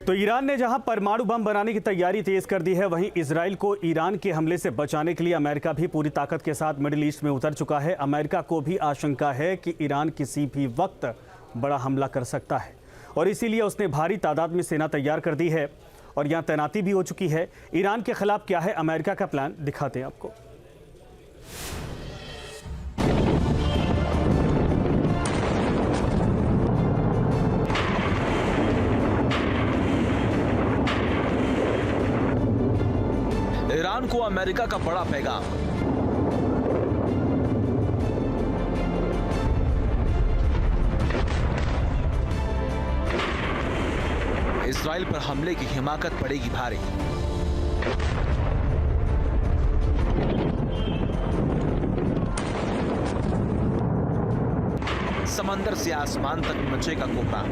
तो ईरान ने जहां परमाणु बम बनाने की तैयारी तेज कर दी है, वहीं इजराइल को ईरान के हमले से बचाने के लिए अमेरिका भी पूरी ताकत के साथ मिडिल ईस्ट में उतर चुका है। अमेरिका को भी आशंका है कि ईरान किसी भी वक्त बड़ा हमला कर सकता है और इसीलिए उसने भारी तादाद में सेना तैयार कर दी है और यहां तैनाती भी हो चुकी है। ईरान के खिलाफ क्या है अमेरिका का प्लान, दिखाते हैं आपको। ईरान को अमेरिका का बड़ा पैगाम। इजराइल पर हमले की हिमाकत पड़ेगी भारी। समंदर से आसमान तक मचेगा कोहरा।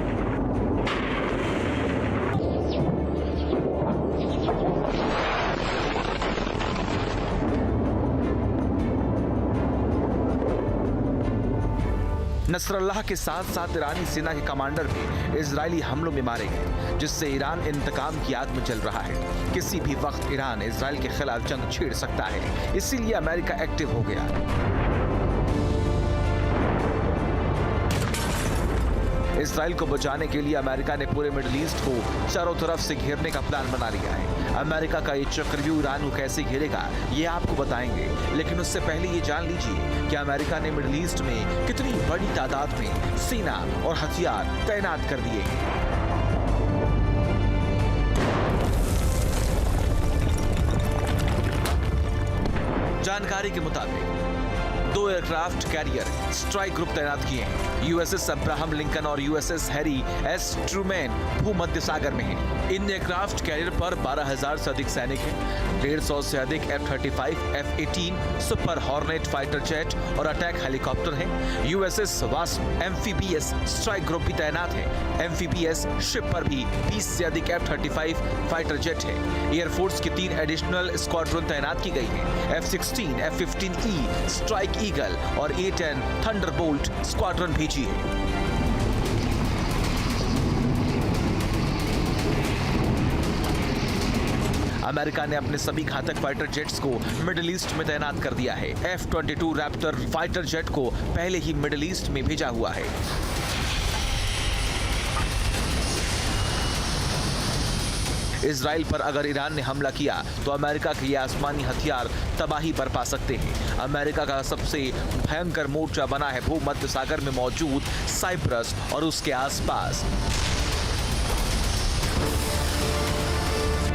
नसरल्लाह के साथ साथ ईरानी सेना के कमांडर भी इजरायली हमलों में मारे गए, जिससे ईरान इंतकाम की आग में जल रहा है। किसी भी वक्त ईरान इजराइल के खिलाफ जंग छेड़ सकता है, इसीलिए अमेरिका एक्टिव हो गया। इजराइल को बचाने के लिए अमेरिका ने पूरे मिडिल ईस्ट को चारों तरफ से घेरने का प्लान बना लिया है। अमेरिका का ये चक्रव्यूह ईरान को कैसे घेरेगा, ये आपको बताएंगे, लेकिन उससे पहले ये जान लीजिए कि अमेरिका ने मिडिल ईस्ट में कितनी बड़ी तादाद में सेना और हथियार तैनात कर दिए हैं। जानकारी के मुताबिक 2 एयरक्राफ्ट कैरियर स्ट्राइक ग्रुप तैनात किए हैं। यूएसएस अब्राहम लिंकन और यूएसएस हैरी एस ट्रूमैन भूमध्य सागर में हैं। इन एयरक्राफ्ट कैरियर पर 12,000 से अधिक सैनिक हैं। 150 से अधिक F-35, F-18 super hornet fighter jet और अटैक हेलीकॉप्टर हैं। USS wasp amphibious strike group भी तैनात है। एम्फीबियस शिप पर भी 20 से अधिक F-35 फाइटर जेट है। एयरफोर्स की 3 एडिशनल स्क्वाड्रन तैनात की गई है। F-16, F-15E स्ट्राइक ईगल और A-10 थंडरबोल्ट स्क्वाड्रन भेजी है। अमेरिका ने अपने सभी घातक फाइटर जेट्स को मिडिल ईस्ट में तैनात कर दिया है। F-22 रैप्टर फाइटर जेट को पहले ही मिडिल ईस्ट में भेजा हुआ है। इजराइल पर अगर ईरान ने हमला किया तो अमेरिका के ये आसमानी हथियार तबाही बरपा सकते हैं। अमेरिका का सबसे भयंकर मोर्चा बना है भूमध्य सागर में मौजूद साइप्रस और उसके आसपास।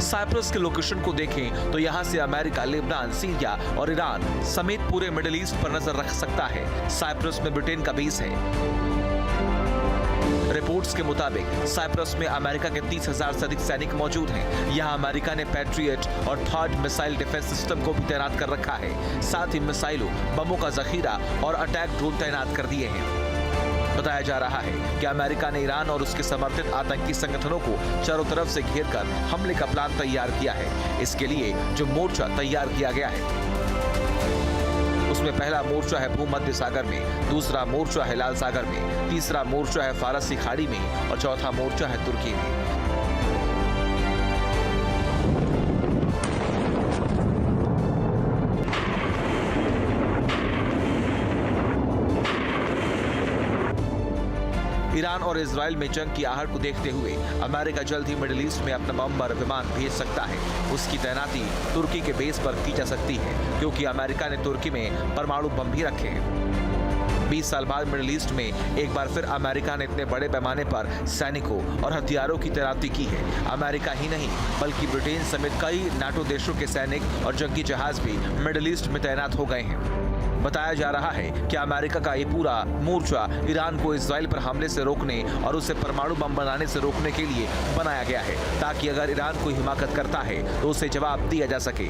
साइप्रस के लोकेशन को देखें तो यहां से अमेरिका, लेबनान, सीरिया और ईरान समेत पूरे मिडिल ईस्ट पर नजर रख सकता है। साइप्रस में ब्रिटेन का बेस है। रिपोर्ट्स के मुताबिक साइप्रस में अमेरिका के 30,000 से अधिक सैनिक मौजूद हैं। यहां अमेरिका ने पैट्रियट और थर्ड मिसाइल डिफेंस सिस्टम को भी तैनात कर रखा है। साथ ही मिसाइलों, बमों का जखीरा और अटैक ड्रोन तैनात कर दिए हैं। बताया जा रहा है कि अमेरिका ने ईरान और उसके समर्थित आतंकी संगठनों को चारों तरफ से घेरकर हमले का प्लान तैयार किया है। इसके लिए जो मोर्चा तैयार किया गया है उसमें पहला मोर्चा है भूमध्य सागर में, दूसरा मोर्चा है लाल सागर में, तीसरा मोर्चा है फारसी खाड़ी में और चौथा मोर्चा है तुर्की में। ईरान और इजराइल में जंग की आहट को देखते हुए अमेरिका जल्द ही मिडिल ईस्ट में अपना बमबार विमान भेज सकता है। उसकी तैनाती तुर्की के बेस पर की जा सकती है, क्योंकि अमेरिका ने तुर्की में परमाणु बम भी रखे हैं। 20 साल बाद मिडिल ईस्ट में एक बार फिर अमेरिका ने इतने बड़े पैमाने पर सैनिकों और हथियारों की तैनाती की है। अमेरिका ही नहीं बल्कि ब्रिटेन समेत कई नाटो देशों के सैनिक और जंगी जहाज भी मिडिल ईस्ट में तैनात हो गए हैं। बताया जा रहा है कि अमेरिका का ये पूरा मोर्चा ईरान को इजराइल पर हमले से रोकने और उसे परमाणु बम बनाने से रोकने के लिए बनाया गया है, ताकि अगर ईरान कोई हिमाकत करता है तो उसे जवाब दिया जा सके।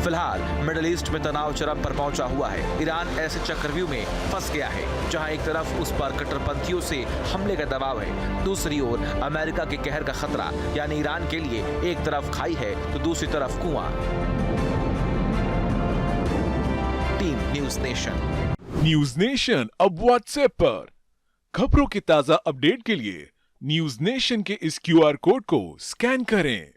फिलहाल मिडिल ईस्ट में तनाव चरम पर पहुंचा हुआ है। ईरान ऐसे चक्रव्यूह में फंस गया है जहां एक तरफ उस पर कट्टरपंथियों से हमले का दबाव है, दूसरी ओर अमेरिका के कहर का खतरा, यानी ईरान के लिए एक तरफ खाई है तो दूसरी तरफ कुआं। Team news nation. News nation अब व्हाट्सएप पर खबरों की ताजा अपडेट के लिए न्यूज नेशन के इस क्यूआर कोड को स्कैन करें